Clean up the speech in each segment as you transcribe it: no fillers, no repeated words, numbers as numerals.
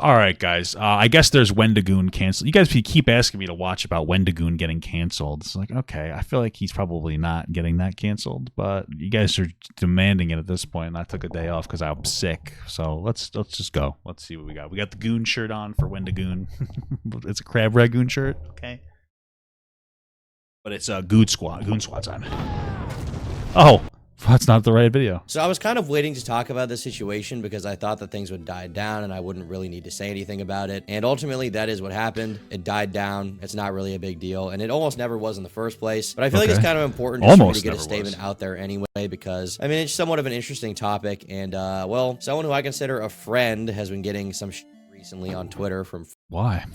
All right, guys. I guess there's Wendigoon canceled. You guys keep asking me to watch about Wendigoon getting canceled. It's like, okay, I feel like he's probably not getting that canceled, but you guys are demanding it at this point. And I took a day off because I'm sick. So let's just go. Let's see what we got. We got the Goon shirt on for Wendigoon. It's a Crab Ragoon shirt, okay? But it's a Goon Squad time. Oh. That's not the right video. So I was kind of waiting to talk about this situation because I thought that things would die down and I wouldn't really need to say anything about it. And ultimately, that is what happened. It died down. It's not really a big deal. And it almost never was in the first place. But I feel like it's kind of important just for me to get a statement out there anyway because, I mean, it's somewhat of an interesting topic. And, well, someone who I consider a friend has been getting some recently on Twitter from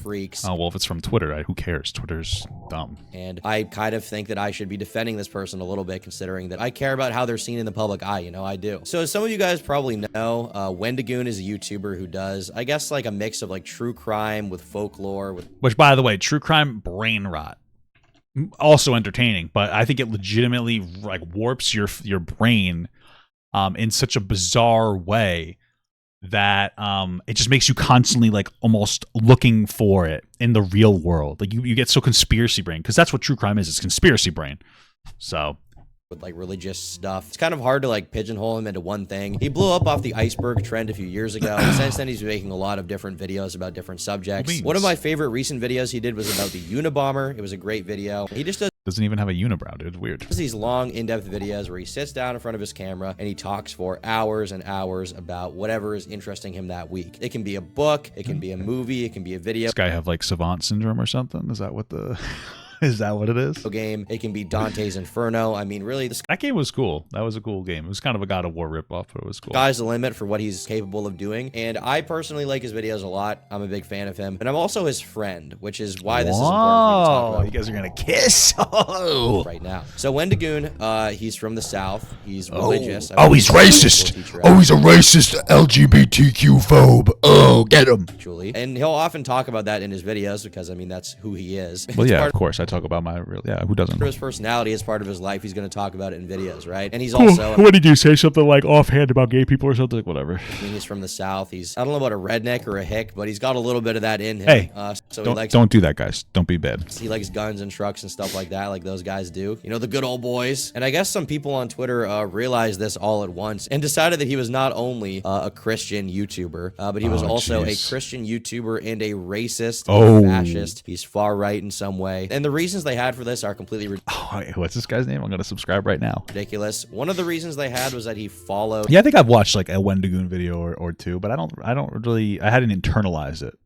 freaks. Oh, well, if it's from Twitter, right? Who cares? Twitter's dumb. And I kind of think that I should be defending this person a little bit, considering that I care about how they're seen in the public eye. You know, I do. So as some of you guys probably know, Wendigoon is a YouTuber who does, I guess, like a mix of like true crime with folklore. Which, by the way, true crime, brain rot. Also entertaining, but I think it legitimately like warps your brain in such a bizarre way that it just makes you constantly like almost looking for it in the real world. Like you get so conspiracy brain, because that's what true crime is. It's conspiracy brain. So with like religious stuff, it's kind of hard to like pigeonhole him into one thing. He blew up off the iceberg trend a few years ago. Since then, he's been making a lot of different videos about different subjects. One of my favorite recent videos he did was about the Unabomber. It was a great video. He just doesn't even have a unibrow, dude. It's weird. These long, in-depth videos where he sits down in front of his camera and he talks for hours and hours about whatever is interesting him that week. It can be a book, it can be a movie, it can be a video. This guy have like savant syndrome or something? Is that what the... Is that what it is? Game. It can be Dante's Inferno. I mean, really, that game was cool. That was a cool game. It was kind of a God of War ripoff, but it was cool. Sky's the limit for what he's capable of doing, and I personally like his videos a lot. I'm a big fan of him, and I'm also his friend, which is why this is important for me to talk about. You guys are gonna kiss right now. So Wendigoon, he's from the South. He's religious. Oh, he's racist. Oh, he's a racist LGBTQ phobe. Oh, get him. Actually, and he'll often talk about that in his videos because I mean that's who he is. Well, yeah, of course. I talk about my real, who doesn't? For his personality as part of his life, he's going to talk about it in videos, right? And he's also... What did you say? Something like offhand about gay people or something? Like, whatever. I mean, he's from the South. He's, I don't know about a redneck or a hick, but he's got a little bit of that in him. Hey, so don't do that, guys. Don't be bad. He likes guns and trucks and stuff like that, like those guys do. You know, the good old boys. And I guess some people on Twitter realized this all at once and decided that he was not only a Christian YouTuber, but he was also a Christian YouTuber and a racist, fascist. He's far right in some way. And the reasons they had for this are completely ridiculous. What's this guy's name? I'm gonna subscribe right now. Ridiculous. One of the reasons they had was that he followed. Yeah, I think I've watched like a Wendigoon video or two, but I hadn't internalized it.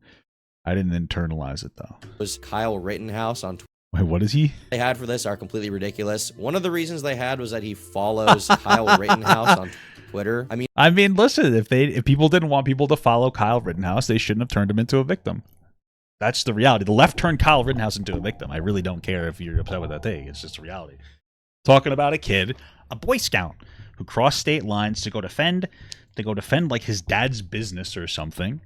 I didn't internalize it though. It was Kyle Rittenhouse on Twitter. Wait, what is he? They had for this are completely ridiculous. One of the reasons they had was that he follows Kyle Rittenhouse on Twitter. I mean, listen, if people didn't want people to follow Kyle Rittenhouse, they shouldn't have turned him into a victim. That's the reality. The left turned Kyle Rittenhouse into a victim. I really don't care if you're upset with that thing. It's just a reality. Talking about a kid, a Boy Scout, who crossed state lines to go defend like his dad's business or something.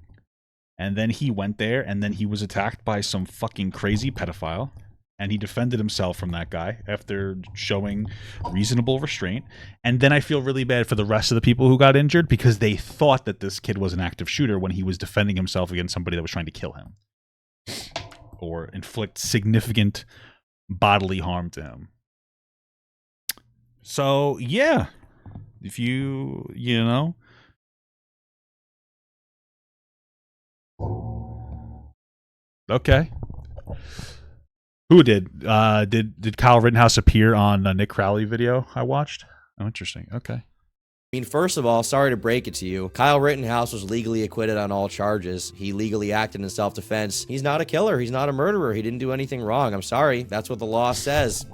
And then he went there, and then he was attacked by some fucking crazy pedophile. And he defended himself from that guy after showing reasonable restraint. And then I feel really bad for the rest of the people who got injured because they thought that this kid was an active shooter when he was defending himself against somebody that was trying to kill him or inflict significant bodily harm to him. So, yeah, if you know. Okay. Who did? Did Kyle Rittenhouse appear on a Nick Crowley video I watched? Oh, interesting. Okay. I mean, first of all, sorry to break it to you. Kyle Rittenhouse was legally acquitted on all charges. He legally acted in self-defense. He's not a killer. He's not a murderer. He didn't do anything wrong. I'm sorry. That's what the law says.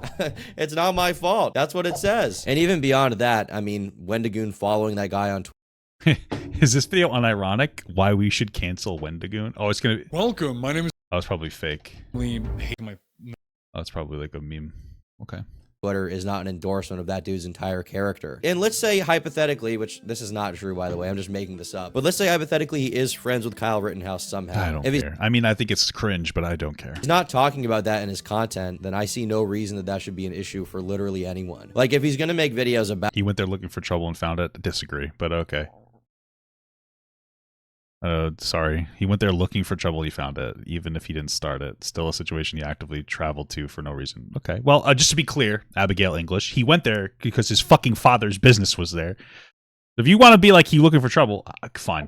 It's not my fault. That's what it says. And even beyond that, I mean, Wendigoon following that guy on Twitter. Is this video unironic? Why we should cancel Wendigoon? Oh, it's going to be... Welcome. My name is... Oh, it's probably fake. Oh, it's probably like a meme. Okay. Twitter is not an endorsement of that dude's entire character. And let's say hypothetically, which this is not true, by the way, I'm just making this up, but let's say hypothetically he is friends with Kyle Rittenhouse somehow. I don't care. I mean, I think it's cringe, but I don't care. He's not talking about that in his content, then I see no reason that that should be an issue for literally anyone. Like, if he's going to make videos about... He went there looking for trouble and found it. Disagree, but okay. Sorry. He went there looking for trouble. He found it, even if he didn't start it. Still a situation he actively traveled to for no reason. Okay. Well, just to be clear, Abigail English, he went there because his fucking father's business was there. If you want to be like he looking for trouble, fine.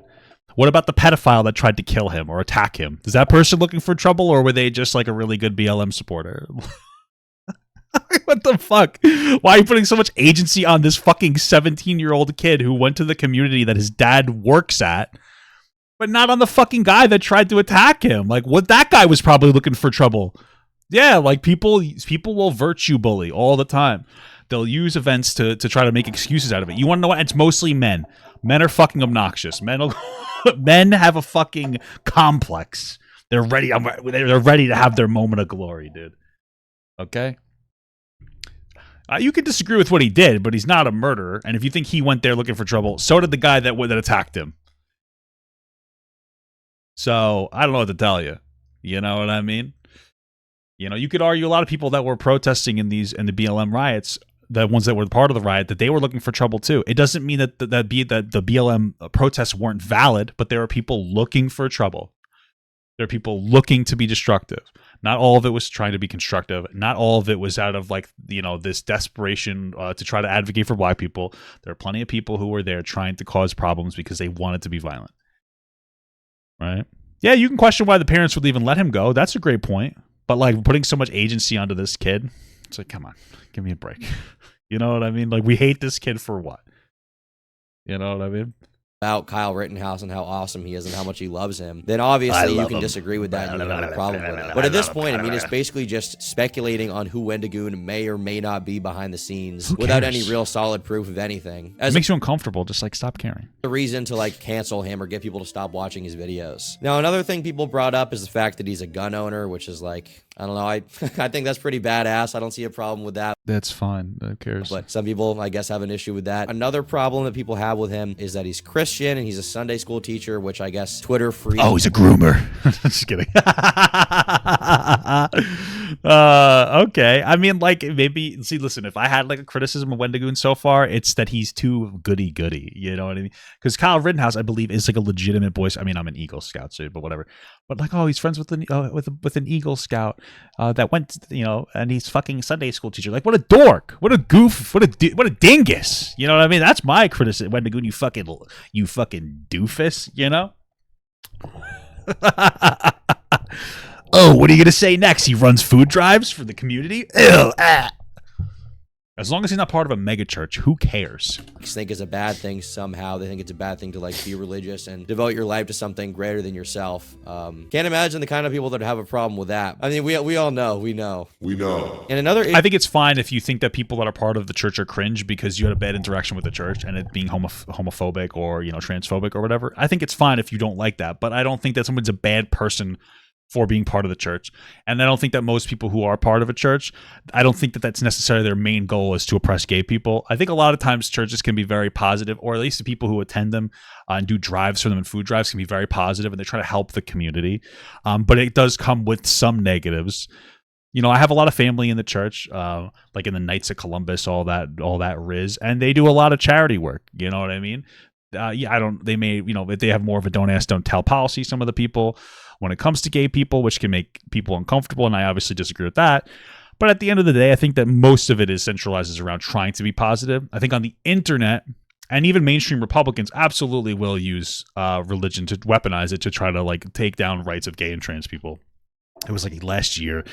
What about the pedophile that tried to kill him or attack him? Is that person looking for trouble, or were they just like a really good BLM supporter? What the fuck? Why are you putting so much agency on this fucking 17-year-old kid who went to the community that his dad works at, but not on the fucking guy that tried to attack him? Like, what? That guy was probably looking for trouble. Yeah, like people will virtue bully all the time. They'll use events to try to make excuses out of it. You want to know what? It's mostly men. Men are fucking obnoxious. Men have a fucking complex. They're ready. They're ready to have their moment of glory, dude. Okay. You can disagree with what he did, but he's not a murderer. And if you think he went there looking for trouble, so did the guy that attacked him. So I don't know what to tell you. You know what I mean? You know, you could argue a lot of people that were protesting in the BLM riots, the ones that were part of the riot, that they were looking for trouble too. It doesn't mean that the BLM protests weren't valid, but there are people looking for trouble. There are people looking to be destructive. Not all of it was trying to be constructive. Not all of it was out of this desperation to try to advocate for black people. There are plenty of people who were there trying to cause problems because they wanted to be violent. Right? Yeah, you can question why the parents would even let him go. That's a great point. But like putting so much agency onto this kid, it's like, come on, give me a break. You know what I mean? Like, we hate this kid for what? You know what I mean? About Kyle Rittenhouse and how awesome he is and how much he loves him, then obviously you can disagree with that and you don't have a problem with it. But at this point, I mean, it's basically just speculating on who Wendigoon may or may not be behind the scenes without any real solid proof of anything. It makes you uncomfortable. Just like, stop caring. A reason to like cancel him or get people to stop watching his videos. Now, another thing people brought up is the fact that he's a gun owner, which is like, I don't know. I think that's pretty badass. I don't see a problem with that. That's fine. Who cares? But some people, I guess, have an issue with that. Another problem that people have with him is that he's Christian and he's a Sunday school teacher, which I guess Twitter free. Oh, he's a groomer. Just kidding. Okay. I mean, like, maybe, see, listen, if I had like a criticism of Wendigoon so far, it's that he's too goody-goody. You know what I mean? Because Kyle Rittenhouse, I believe, is like a legitimate boy. I mean, I'm an Eagle Scout, so, but whatever. But like, oh, he's friends with an Eagle Scout that went, and he's fucking Sunday school teacher. Like, what a dork, what a goof, what a dingus. You know what I mean? That's my criticism. Wendigoon, you fucking doofus. You know? Oh, what are you gonna say next? He runs food drives for the community. Ew, ah. As long as he's not part of a mega church, who cares? Think is a bad thing somehow. They think it's a bad thing to like be religious and devote your life to something greater than yourself. Can't imagine the kind of people that have a problem with that. I mean, we all know. We know. And another, I think it's fine if you think that people that are part of the church are cringe because you had a bad interaction with the church and it being homophobic or transphobic or whatever. I think it's fine if you don't like that, but I don't think that someone's a bad person for being part of the church. And I don't think that most people who are part of a church, I don't think that that's necessarily their main goal is to oppress gay people. I think a lot of times churches can be very positive, or at least the people who attend them and do drives for them and food drives can be very positive, and they try to help the community. But it does come with some negatives. I have a lot of family in the church, like in the Knights of Columbus, all that Riz, and they do a lot of charity work. You know what I mean? They may, they have more of a don't ask, don't tell policy, some of the people, when it comes to gay people, which can make people uncomfortable. And I obviously disagree with that. But at the end of the day, I think that most of it centralizes around trying to be positive. I think on the internet and even mainstream Republicans absolutely will use religion to weaponize it to try to like take down rights of gay and trans people. It was like last year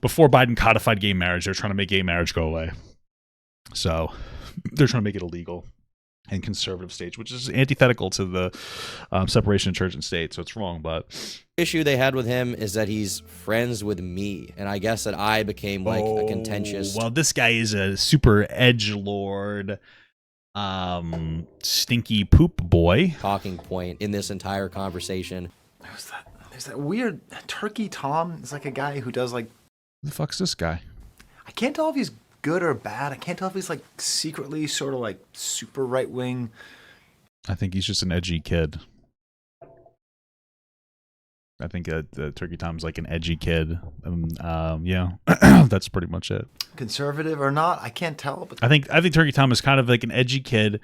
before Biden codified gay marriage. They're trying to make gay marriage go away. So they're trying to make it illegal and conservative states, which is antithetical to the separation of church and state. So it's wrong, but issue they had with him is that he's friends with me, and I guess that I became like a contentious. Well, this guy is a super edgelord, stinky poop boy. Talking point in this entire conversation. There's that weird Turkey Tom. It's like a guy who does like. Who the fuck's this guy? I can't tell if he's good or bad. I can't tell if he's like secretly sort of like super right wing. I think he's just an edgy kid. I think Turkey Tom's like an edgy kid. Yeah, that's pretty much it. Conservative or not, I can't tell. But I think Turkey Tom is kind of like an edgy kid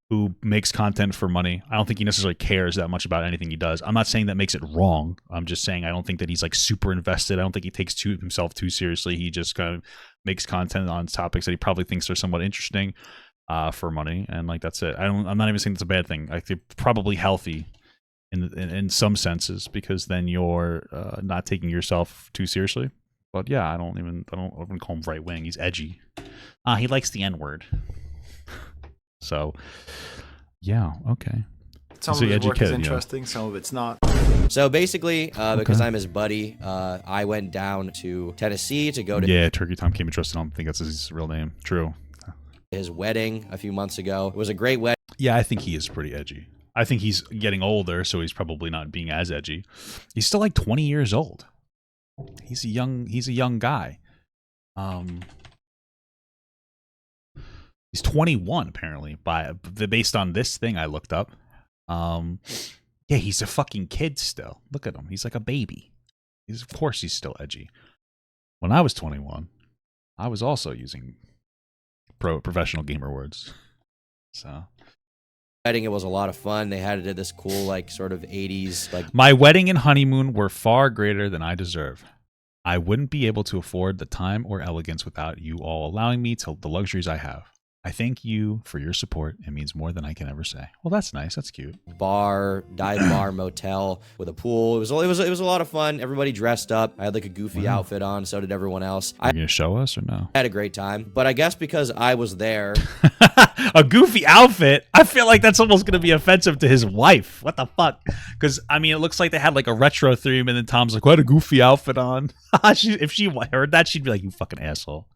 who makes content for money. I don't think he necessarily cares that much about anything he does. I'm not saying that makes it wrong. I'm just saying I don't think that he's like super invested. I don't think he takes himself too seriously. He just kind of makes content on topics that he probably thinks are somewhat interesting for money, and like that's it. I'm not even saying it's a bad thing. I think it's probably healthy in some senses, because then you're not taking yourself too seriously. But yeah, I don't even call him right wing. He's edgy. He likes the N-word. So, yeah, okay. Some of his work is interesting, some of it's not. So basically, because I'm his buddy, I went down to Tennessee to go to Turkey Tom came and trusted. I don't think that's his real name. True. His wedding a few months ago. It was a great wedding. Yeah, I think he is pretty edgy. I think he's getting older, so he's probably not being as edgy. He's still like 20 years old. He's a young guy. He's 21 apparently, based on this thing I looked up. Yeah, he's a fucking kid still. Look at him. He's like a baby. Of course he's still edgy. When I was 21, I was also using professional gamer words. So Wedding, it was a lot of fun. They had it at this cool, like, sort of 80s, like. My wedding and honeymoon were far greater than I deserve. I wouldn't be able to afford the time or elegance without you all allowing me to the luxuries I have. I thank you for your support. It means more than I can ever say. Well, that's nice. That's cute. Dive bar motel with a pool. It was a lot of fun. Everybody dressed up. I had like a goofy outfit on. So did everyone else. Are you gonna show us or no? I had a great time. But I guess because I was there. A goofy outfit? I feel like that's almost gonna be offensive to his wife. What the fuck? Because I mean, it looks like they had like a retro theme, and then Tom's like, "What, a goofy outfit on?" If she heard that, she'd be like, "You fucking asshole.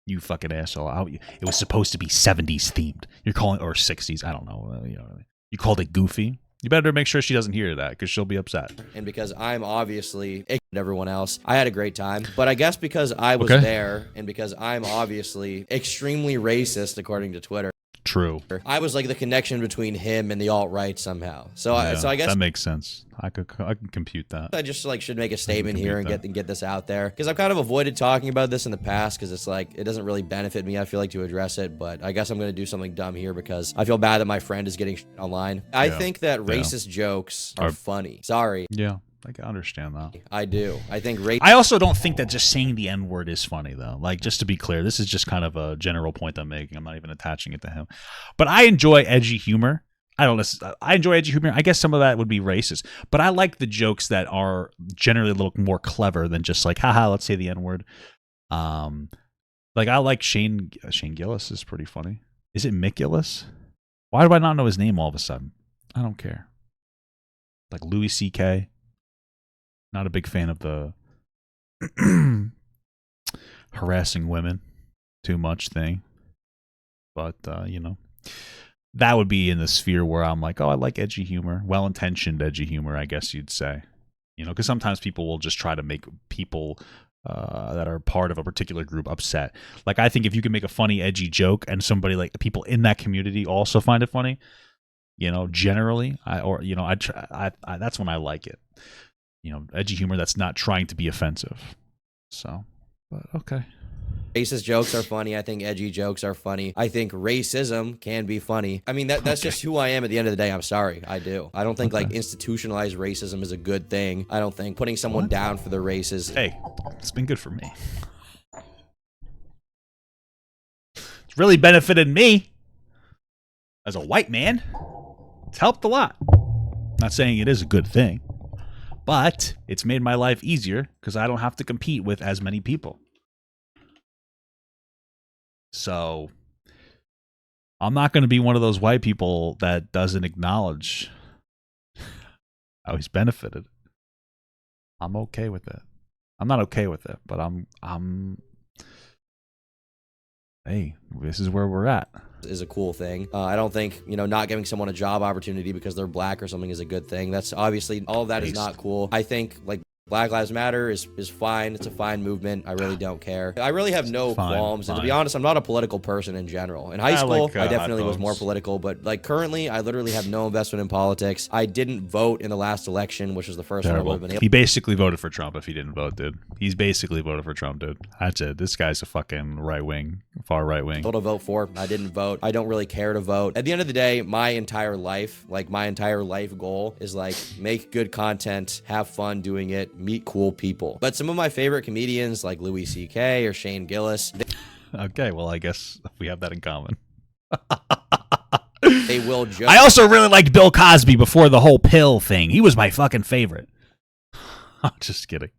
You fucking asshole. It was supposed to be 70s themed. You're calling or 60s. I don't know. You called it goofy. You better make sure she doesn't hear that, because she'll be upset." And because I'm obviously everyone else, I had a great time. But I guess because I was there, and because I'm obviously extremely racist according to Twitter. True. I was like the connection between him and the alt-right somehow. So I guess that makes sense. I can compute that. I just like should make a statement here and get this out there, because I've kind of avoided talking about this in the past, because it's like it doesn't really benefit me. I feel like to address it, but I guess I'm gonna do something dumb here because I feel bad that my friend is getting online. I think that racist jokes are funny. Sorry. Yeah. I can understand that. I do. I think I also don't think that just saying the N-word is funny, though. Like, just to be clear, this is just kind of a general point I'm making. I'm not even attaching it to him. But I enjoy edgy humor. I enjoy edgy humor. I guess some of that would be racist. But I like the jokes that are generally a little more clever than just like, haha, let's say the N-word. Like, I like Shane Gillis is pretty funny. Is it Mick Gillis? Why do I not know his name all of a sudden? I don't care. Like Louis C.K., not a big fan of the harassing women too much thing. But, that would be in the sphere where I'm like, oh, I like edgy humor. Well-intentioned edgy humor, I guess you'd say. Because sometimes people will just try to make people that are part of a particular group upset. Like, I think if you can make a funny, edgy joke and somebody, like, people in that community also find it funny, generally, that's when I like it. Edgy humor that's not trying to be offensive. So, but okay. Racist jokes are funny. I think edgy jokes are funny. I think racism can be funny. I mean, that's just who I am at the end of the day. I'm sorry. I do. I don't think like institutionalized racism is a good thing. I don't think putting someone down for their races. Hey, it's been good for me. It's really benefited me as a white man. It's helped a lot. Not saying it is a good thing. But it's made my life easier because I don't have to compete with as many people. So I'm not going to be one of those white people that doesn't acknowledge how he's benefited. I'm okay with it. I'm not okay with it, but hey, this is where we're at. Is a cool thing. I don't think, not giving someone a job opportunity because they're black or something is a good thing. That's obviously, all of that is not cool. I think, like, Black Lives Matter is fine. It's a fine movement. I really don't care. I really have no qualms. And to be honest, I'm not a political person in general. In high school, I definitely was more political, but like currently, I literally have no investment in politics. I didn't vote in the last election, which was the first one I would have been able. He basically voted for Trump if he didn't vote, dude. He's basically voted for Trump, dude. That's it. This guy's a fucking right-wing, far right-wing. To vote for. I didn't vote. I don't really care to vote. At the end of the day, my entire life goal is like make good content, have fun doing it, meet cool people. But some of my favorite comedians like Louis C.K. or Shane Gillis. Okay, well, I guess we have that in common. They will just. I also really liked Bill Cosby before the whole pill thing. He was my fucking favorite. I'm just kidding.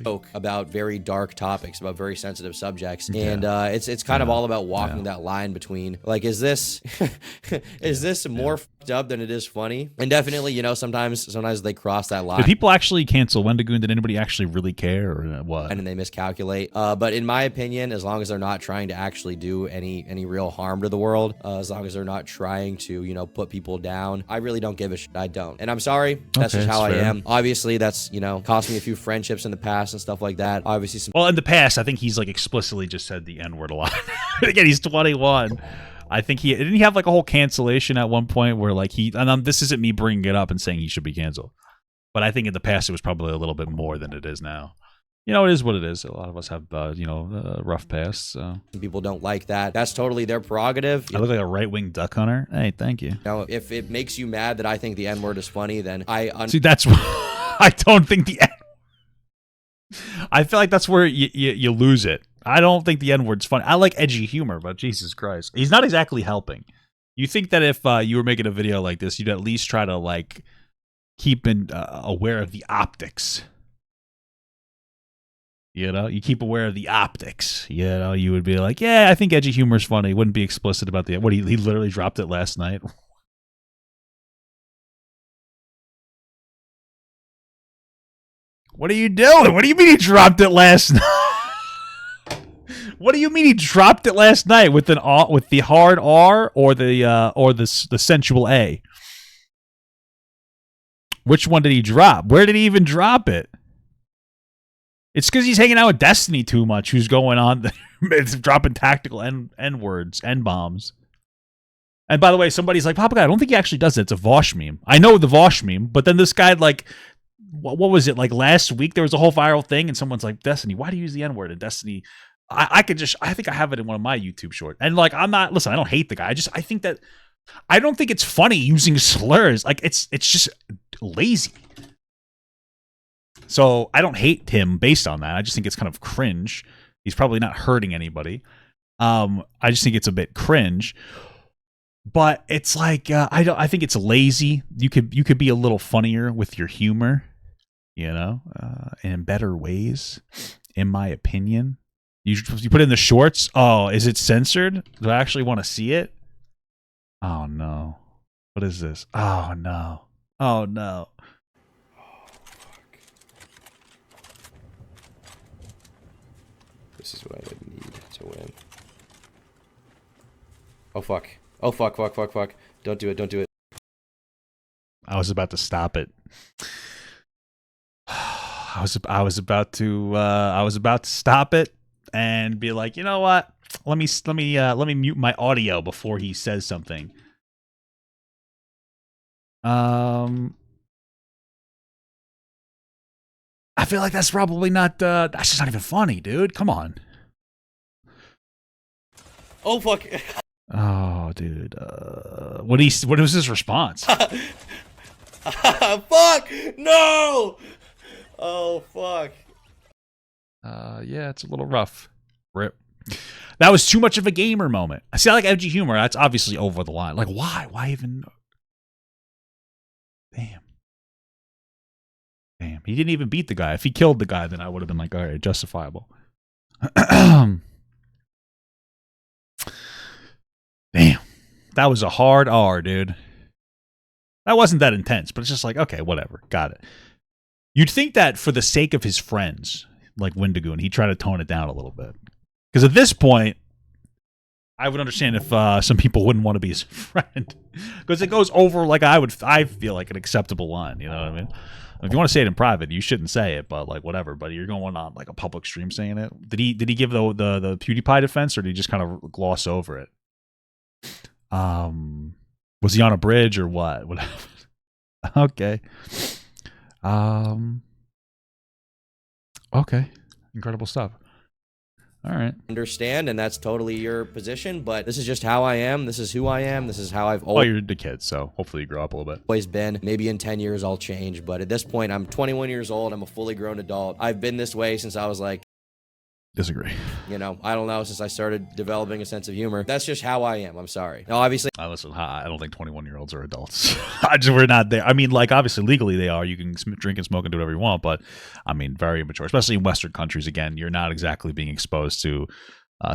Joke about very dark topics, about very sensitive subjects, and it's kind of all about walking that line between like, is this more fucked up than it is funny? And definitely, you know, sometimes they cross that line. Did people actually cancel Wendigoon? Did anybody actually really care, or what? And they miscalculate. But in my opinion, as long as they're not trying to actually do any real harm to the world, as long as they're not trying to, you know, put people down, I really don't give a shit. I don't. And I'm sorry. That's just how I am. Obviously, that's, you know, cost me a few friendships in the past and stuff like that. Obviously, well, in the past, I think he's like explicitly just said the N-word a lot. Again, he's 21. I think didn't he have like a whole cancellation at one point where like this isn't me bringing it up and saying he should be canceled, but I think in the past it was probably a little bit more than it is now. You know, it is what it is. A lot of us have, rough past. So people don't like that. That's totally their prerogative. I look like a right-wing duck hunter. Hey, thank you. Now, if it makes you mad that I think the N-word is funny, then see. That's I don't think the. I feel like that's where you lose it. I don't think the N-word's funny. I like edgy humor, but Jesus Christ, he's not exactly helping. You think that if you were making a video like this, you'd at least try to like keep aware of the optics. You know, you keep aware of the optics. You know, you would be like, yeah, I think edgy humor's funny. He wouldn't be explicit about the what he literally dropped it last night. What are you doing? What do you mean he dropped it last night? What do you mean he dropped it last night with the hard R or the sensual A? Which one did he drop? Where did he even drop it? It's because he's hanging out with Destiny too much. Who's going on? It's dropping tactical N-words, N-bombs. And by the way, somebody's like, Papa Guy, I don't think he actually does it. It's a Vosh meme. I know the Vosh meme, but then this guy like. What was it, like last week there was a whole viral thing and someone's like, Destiny, why do you use the N-word in Destiny? I think I have it in one of my YouTube shorts. And like, I don't hate the guy. I don't think it's funny using slurs. Like it's just lazy. So I don't hate him based on that. I just think it's kind of cringe. He's probably not hurting anybody. I just think it's a bit cringe. But it's like I think it's lazy. You could be a little funnier with your humor, you know, in better ways, in my opinion. You put in the shorts. Oh, is it censored? Do I actually want to see it? Oh no! What is this? Oh no! Oh no! Oh fuck! This is what I would need to win. Oh fuck! Oh, fuck. Don't do it. I was about to stop it. I was about to stop it and be like, you know what? Let me mute my audio before he says something. I feel like that's probably not, that's just not even funny, dude. Come on. Oh, fuck. Oh, dude. What was his response? Fuck! No! Oh, fuck. Yeah, it's a little rough. Rip. That was too much of a gamer moment. I see, I like edgy humor. That's obviously over the line. Like, why? Why even? Damn. He didn't even beat the guy. If he killed the guy, then I would have been like, all right, justifiable. Damn. That was a hard R, dude. That wasn't that intense, but it's just like, okay, whatever. Got it. You'd think that for the sake of his friends, like Wendigoon, he'd try to tone it down a little bit. Because at this point, I would understand if some people wouldn't want to be his friend, because it goes over like I feel like an acceptable line. You know what I mean? If you want to say it in private, you shouldn't say it, but like whatever. But you're going on like a public stream saying it. Did he give the PewDiePie defense, or did he just kind of gloss over it? Was he on a bridge or what? What happened? Okay. Okay. Incredible stuff. All right. Understand, and that's totally your position, but this is just how I am. This is who I am. This is how I've Well, you're the kid, so hopefully you grow up a little bit. always been. Maybe in 10 years I'll change, but at this point I'm 21 years old. I'm a fully grown adult. I've been this way since I was like, Disagree. you know, I don't know, since I started developing a sense of humor. That's just how I am. I'm sorry. Now, obviously, Listen, I don't think 21-year-olds are adults. We're not there. I mean, like, obviously, legally they are. You can drink and smoke and do whatever you want, but, I mean, very immature. Especially in Western countries, again, you're not exactly being exposed to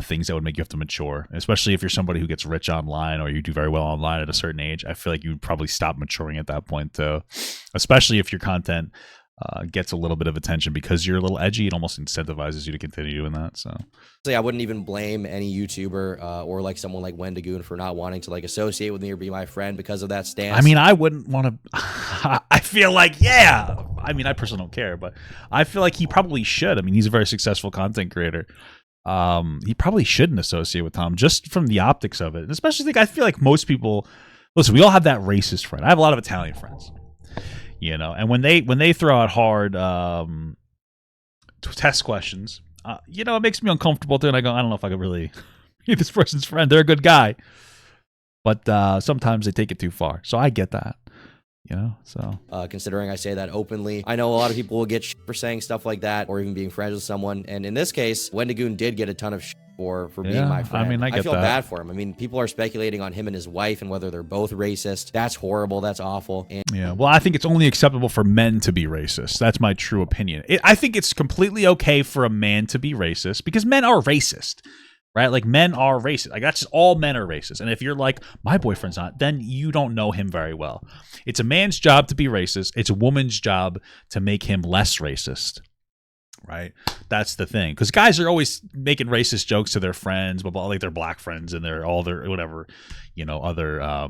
things that would make you have to mature. Especially if you're somebody who gets rich online or you do very well online at a certain age. I feel like you would probably stop maturing at that point, too. Especially if your content gets a little bit of attention because you're a little edgy. It almost incentivizes you to continue doing that. So I wouldn't even blame any YouTuber or like someone like Wendigoon for not wanting to like associate with me or be my friend because of that stance. I mean, I wouldn't want to. I feel like, yeah. I mean, I personally don't care, but I feel like he probably should. I mean, he's a very successful content creator. He probably shouldn't associate with Tom just from the optics of it. And especially, like, I feel like most people. Listen, we all have that racist friend. I have a lot of Italian friends. You know, and when they throw out hard test questions, you know, it makes me uncomfortable too. And I go, I don't know if I could really be this person's friend. They're a good guy, but sometimes they take it too far. So I get that, you know. So considering I say that openly, I know a lot of people will get shit for saying stuff like that or even being friends with someone. And in this case, Wendigoon did get a ton of shit for being my friend. I mean, I feel that. bad for him. I mean, people are speculating on him and his wife and whether they're both racist. That's horrible. That's awful. And yeah, well, I think it's only acceptable for men to be racist. That's my true opinion. I think it's completely okay for a man to be racist because men are racist, right? Like, men are racist. Like, that's just all men are racist. And if you're like, my boyfriend's not, then you don't know him very well. It's a man's job to be racist. It's a woman's job to make him less racist. Right, that's the thing. Because guys are always making racist jokes to their friends, but like their black friends and their all their whatever, you know, other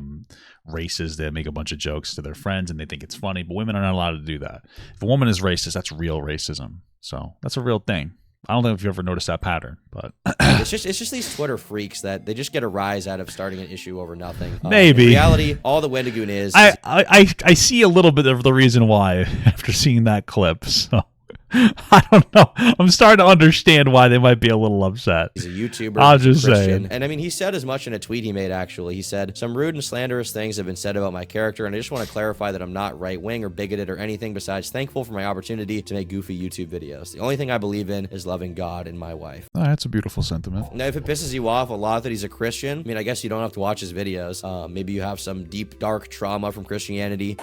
races. They make a bunch of jokes to their friends and they think it's funny. But women are not allowed to do that. If a woman is racist, that's real racism. So that's a real thing. I don't know if you ever noticed that pattern, but it's just these Twitter freaks that they just get a rise out of starting an issue over nothing. Maybe in reality, all the Wendigoon is I see a little bit of the reason why after seeing that clip. So. I don't know. I'm starting to understand why they might be a little upset. He's a YouTuber. I'll just Christian. say. And I mean, he said as much in a tweet he made, actually. He said, some rude and slanderous things have been said about my character, and I just want to clarify that I'm not right-wing or bigoted or anything besides thankful for my opportunity to make goofy YouTube videos. The only thing I believe in is loving God and my wife. Oh, that's a beautiful sentiment. Now, if it pisses you off a lot that he's a Christian, I mean, I guess you don't have to watch his videos. Maybe you have some deep, dark trauma from Christianity.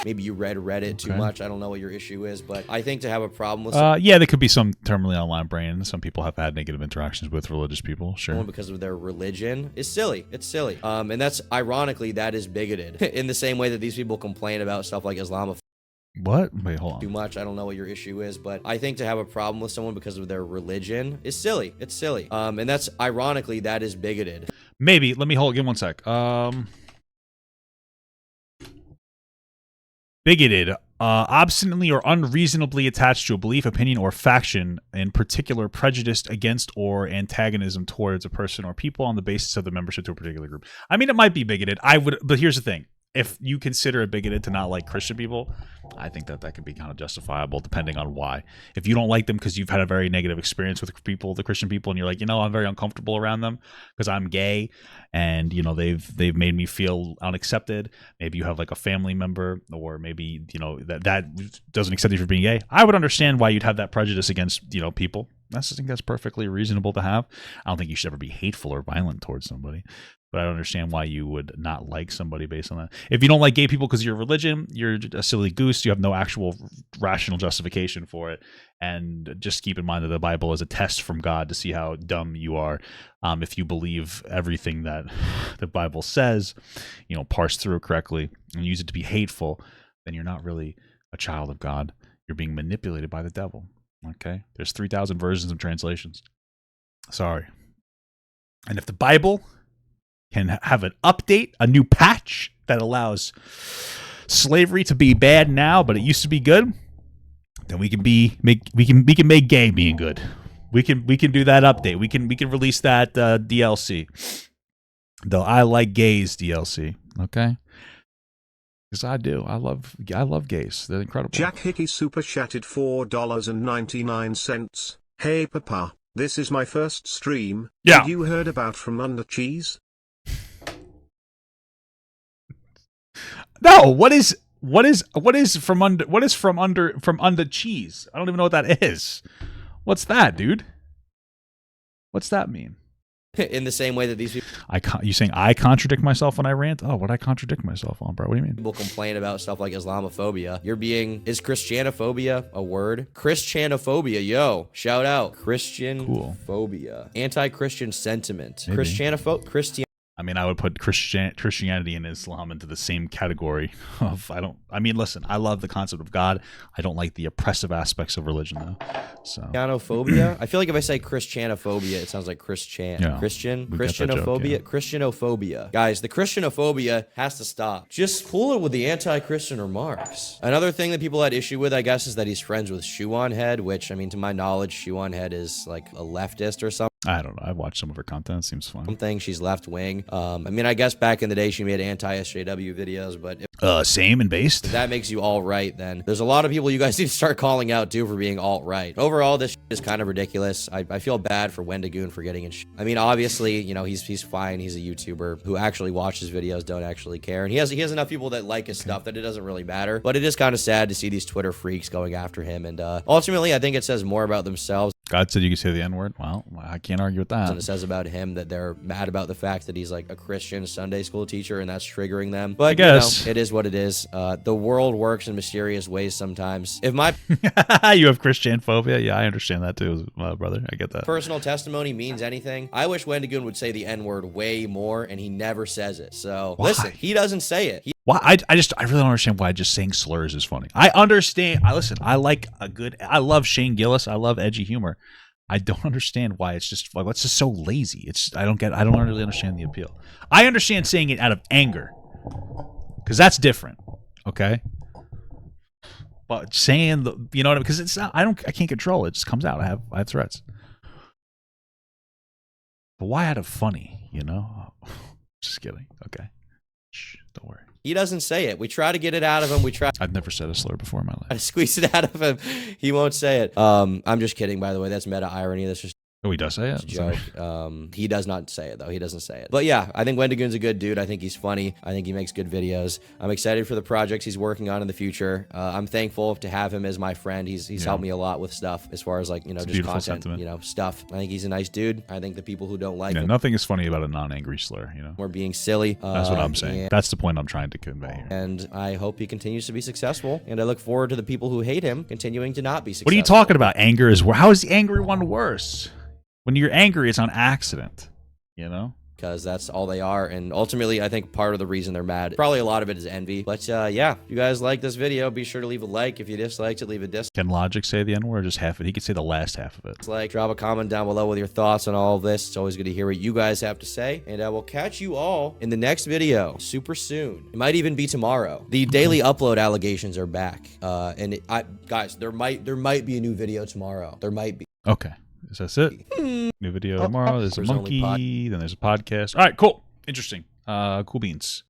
Maybe you read Reddit too much. I don't know what your issue is, but I think to have a problem with yeah, there could be some terminally online brain. Some people have had negative interactions with religious people, sure. because of their religion is silly. It's silly. And that's ironically, that is bigoted in the same way that these people complain about stuff like Islamophobia. What? Wait, hold on. Too much. I don't know what your issue is, but I think to have a problem with someone because of their religion is silly. It's silly. And that's ironically, that is bigoted. Maybe. Let me hold. Give 1 sec. Bigoted, obstinately or unreasonably attached to a belief, opinion, or faction, in particular prejudiced against or antagonism towards a person or people on the basis of the membership to a particular group. I mean, it might be bigoted. But here's the thing. If you consider it bigoted to not like Christian people, I think that could be kind of justifiable depending on why. If you don't like them because you've had a very negative experience with the Christian people, and you're like, you know, I'm very uncomfortable around them because I'm gay, and you know they've made me feel unaccepted. Maybe you have like a family member, or maybe you know that doesn't accept you for being gay. I would understand why you'd have that prejudice against people. I think that's perfectly reasonable to have. I don't think you should ever be hateful or violent towards somebody. But I don't understand why you would not like somebody based on that. If you don't like gay people because of your religion, you're a silly goose. You have no actual rational justification for it. And just keep in mind that the Bible is a test from God to see how dumb you are. If you believe everything that the Bible says, parse through it correctly and use it to be hateful, then you're not really a child of God. You're being manipulated by the devil. Okay? There's 3,000 versions of translations. Sorry. And if the Bible can have an update, a new patch that allows slavery to be bad now, but it used to be good, then we can make gay being good. We can do that update. We can release that DLC. The I Like Gays DLC. Okay? Because I do. I love gays. They're incredible. Jack Hickey super chatted $4.99. Hey Papa, this is my first stream. Yeah. Did you heard about From Under Cheese? No, what is from under cheese? I don't even know what that is. What's that, dude? What's that mean? In the same way that these You saying I contradict myself when I rant? Oh, what I contradict myself on, bro? What do you mean? people complain about stuff like Islamophobia, is Christianophobia a word? Christianophobia, yo, shout out. Christian-phobia. Anti-Christian sentiment. Maybe. Christian. I mean, I would put Christianity and Islam into the same category of listen, I love the concept of God. I don't like the oppressive aspects of religion, though. So Christianophobia? I feel like if I say Christianophobia, it sounds like Christian. Yeah, Christian? we get that joke, Christianophobia? yeah. Christianophobia. Guys, the Christianophobia has to stop. Just cool it with the anti-Christian remarks. Another thing that people had issue with, I guess, is that he's friends with Shoe on Head, which, I mean, to my knowledge, Shoe on Head is like a leftist or something. I don't know. I've watched some of her content. It seems fun. She's left wing. I mean, I guess back in the day she made anti-SJW videos, but if Same and based. that makes you alt-right, then there's a lot of people you guys need to start calling out too for being alt-right. Overall, this is kind of ridiculous. I feel bad for Wendigoon for getting in I mean, obviously, you know, he's fine. He's a YouTuber who actually watches videos, don't actually care. And he has enough people that like his stuff that it doesn't really matter. But it is kind of sad to see these Twitter freaks going after him. And ultimately, I think it says more about themselves God said you could say the N-word. Well, I can't argue with that. and it says about him that they're mad about the fact that he's like a Christian Sunday school teacher and that's triggering them. But I guess. you know, it is what it is. The world works in mysterious ways sometimes. If my You have Christian phobia? Yeah, I understand that too, brother. I get that. personal testimony means anything, I wish Wendigoon would say the N-word way more, and he never says it. So Why? listen, he doesn't say it. Why? I really don't understand why just saying slurs is funny. I understand. I love Shane Gillis. I love edgy humor. I don't understand why it's just like, it's just so lazy. I don't really understand the appeal. I understand saying it out of anger, because that's different. Okay. But saying you know what I mean? Because it's not, I can't control it. It just comes out. I have threats. But why out of funny, you know? Just kidding. Okay. Shh, don't worry. He doesn't say it. We try to get it out of him. We try I've never said a slur before in my to life. squeeze it out of him. He won't say it. I'm just kidding, by the way. That's meta irony. That's just Oh, he does say it? a joke. He does not say it, though. He doesn't say it. But yeah, I think Wendigoon's a good dude. I think he's funny. I think he makes good videos. I'm excited for the projects he's working on in the future. I'm thankful to have him as my friend. He's helped me a lot with stuff as far as like, you know, just content, sentiment. you know, stuff. I think he's a nice dude. I think the people who don't like Yeah, him nothing is funny about a non-angry slur, you know? are being silly. That's what I'm saying. That's the point I'm trying to convey here. And I hope he continues to be successful. And I look forward to the people who hate him continuing to not be successful. What are you talking about? Anger is how is the angry one worse? When you're angry, it's on accident, you know? Because that's all they are. And ultimately, I think part of the reason they're mad, probably a lot of it is envy. But yeah, if you guys like this video, be sure to leave a like. If you disliked it, leave a dislike. Can Logic say the N-word or just half of it? He could say the last half of it. Drop a comment down below with your thoughts on all of this. It's always good to hear what you guys have to say. And I will catch you all in the next video super soon. It might even be tomorrow. The daily upload allegations are back. Guys, there might be a new video tomorrow. There might be. Okay. That's it. New video tomorrow. There's a There's only monkey. Then there's a podcast. All right, cool. Interesting. Cool beans.